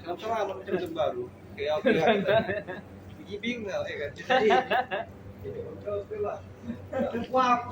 Sama alam film baru kayak aku bingung ya kan jadi oke lah wah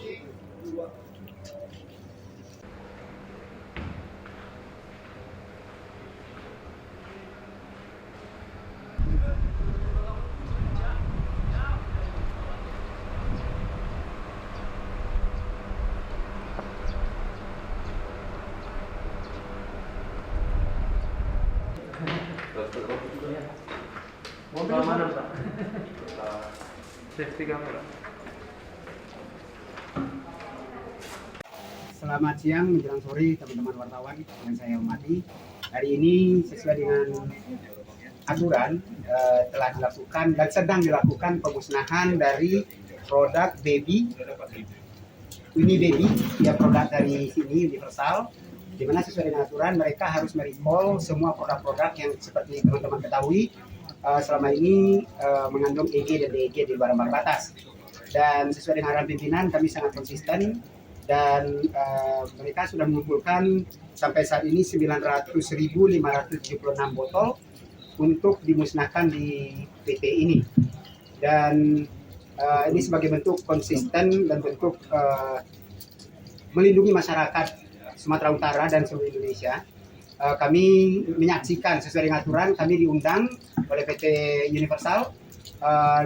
Keamanan Pak. Safety kamera. Selamat siang menjelang sore teman-teman wartawan yang saya hormati. Hari ini sesuai dengan aturan telah dilakukan dan sedang dilakukan pemusnahan dari produk baby ini baby ya, produk dari sini Universal, di mana sesuai dengan aturan mereka harus merecall semua produk-produk yang seperti teman-teman ketahui selama ini mengandung EG dan DEG di luar ambang batas. Dan sesuai dengan arahan pimpinan kami sangat konsisten dan mereka sudah mengumpulkan sampai saat ini 900.576 botol untuk dimusnahkan di PT ini. Dan ini sebagai bentuk konsisten dan bentuk melindungi masyarakat Sumatera Utara dan seluruh Indonesia. Kami menyaksikan sesuai dengan aturan, kami diundang oleh PT Universal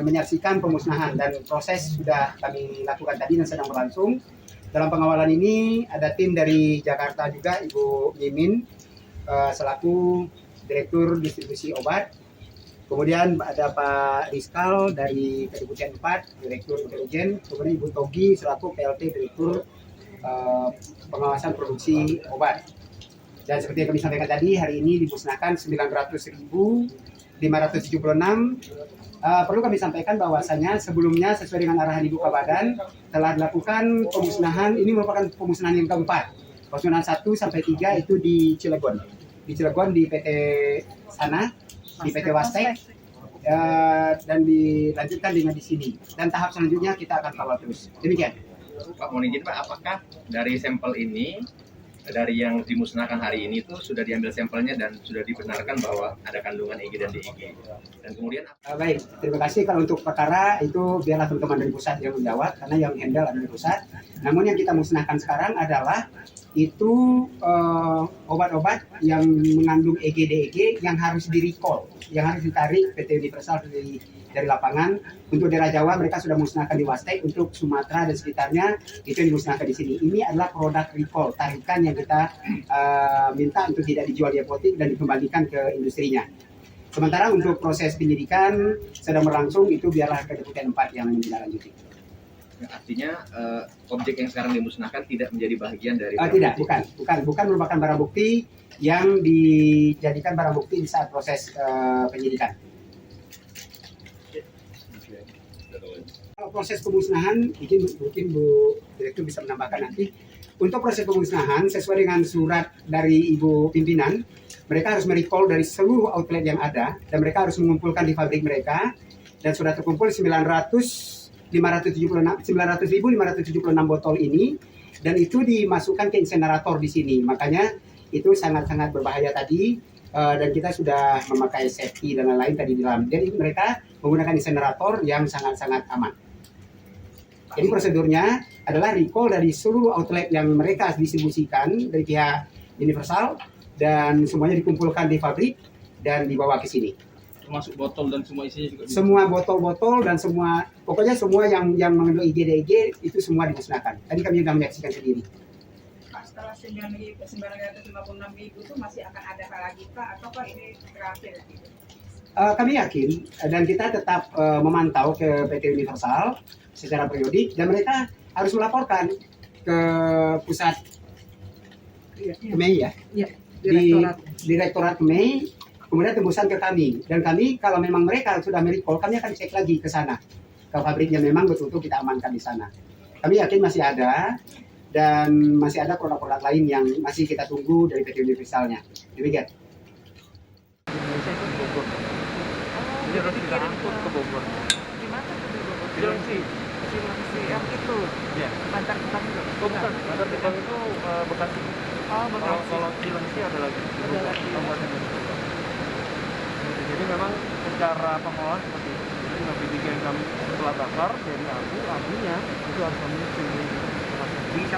menyaksikan pemusnahan dan proses sudah kami lakukan tadi dan sedang berlangsung. Dalam pengawalan ini ada tim dari Jakarta juga, Ibu Mimin selaku Direktur Distribusi Obat. Kemudian ada Pak Rizkal dari Kedeputian 4, Direktur Intelijen. Kemudian Ibu Togi selaku PLT Direktur Pengawasan Produksi Obat. Dan seperti yang kami sampaikan tadi, hari ini dimusnahkan 900.576. Perlu kami sampaikan bahwasanya sebelumnya sesuai dengan arahan Ibu Kabadan telah dilakukan pemusnahan, ini merupakan pemusnahan yang keempat. Pemusnahan 1 sampai 3 itu di Cilegon. Di Cilegon di PT sana, di PT Wastek, dan dilanjutkan dengan di sini. Dan tahap selanjutnya kita akan kawal terus. Demikian. Pak, mohon izin Pak, apakah dari sampel ini, dari yang dimusnahkan hari ini itu sudah diambil sampelnya dan sudah dibenarkan bahwa ada kandungan EG dan DEG? Dan kemudian baik, terima kasih. Kalau untuk perkara itu biarlah teman-teman dari pusat yang menjawab, karena yang handle ada di pusat. Namun yang kita musnahkan sekarang adalah itu obat-obat yang mengandung EG DEG yang harus di-recall, yang harus ditarik PT Universal dari lapangan. Untuk daerah Jawa mereka sudah musnahkan di Wastek, untuk Sumatera dan sekitarnya itu yang dimusnahkan di sini. Ini adalah produk recall, tarikan yang kita minta untuk tidak dijual di apotek dan dikembalikan ke industrinya. Sementara untuk proses penyidikan sedang berlangsung, itu biarlah Kedeputian 4 yang menindaklanjuti. artinya objek yang sekarang dimusnahkan tidak menjadi bagian dari tidak, bukan merupakan barang bukti yang dijadikan barang bukti di saat proses penyidikan. Kalau proses pemusnahan, mungkin Bu Direktur bisa menambahkan nanti. Untuk proses pemusnahan sesuai dengan surat dari Ibu Pimpinan, mereka harus merecall dari seluruh outlet yang ada dan mereka harus mengumpulkan di pabrik mereka, dan sudah terkumpul 900.576 botol ini, dan itu dimasukkan ke insenerator di sini. Makanya itu sangat-sangat berbahaya tadi, dan kita sudah memakai safety dan lain-lain tadi di dalam. Jadi mereka menggunakan insenerator yang sangat-sangat aman. Jadi prosedurnya adalah recall dari seluruh outlet yang mereka distribusikan dari pihak Universal, dan semuanya dikumpulkan di pabrik dan dibawa ke sini. Termasuk botol dan semua isinya juga. Semua botol-botol dan semua, pokoknya semua yang mengandung IgD itu semua dimusnahkan. Tadi kami sudah menyaksikan sendiri. Pak, setelah 9.956 itu masih akan ada lagi Pak, atau Pak ini terakhir? Kami yakin dan kita tetap memantau ke PT Universal secara periodik, dan mereka harus melaporkan ke pusat KEMEI ya, di Direktorat KEMEI, kemudian tembusan ke kami, dan kami kalau memang mereka sudah merecall, kami akan cek lagi ke sana, ke pabriknya memang betul-betul kita amankan di sana. Kami yakin masih ada, dan masih ada produk-produk lain yang masih kita tunggu dari PT Universalnya. Demikian. Indonesia itu Bogor. Jadi harus kita angkut ke Bogor. Gimana tuh? Bilang sih silengsi yang itu. Iya. Bantar Gebang itu. Oh bukan, Bantar Gebang itu Bekasi. Oh, Bekasi. Kalau Cilengsi ada lagi. Ada lagi. Kabupaten Mojokerto. Jadi memang secara pengolahan seperti itu. Jadi nabi tiga yang kami setelah bakar dari abu, abunya itu harus kami sendiri. Bisa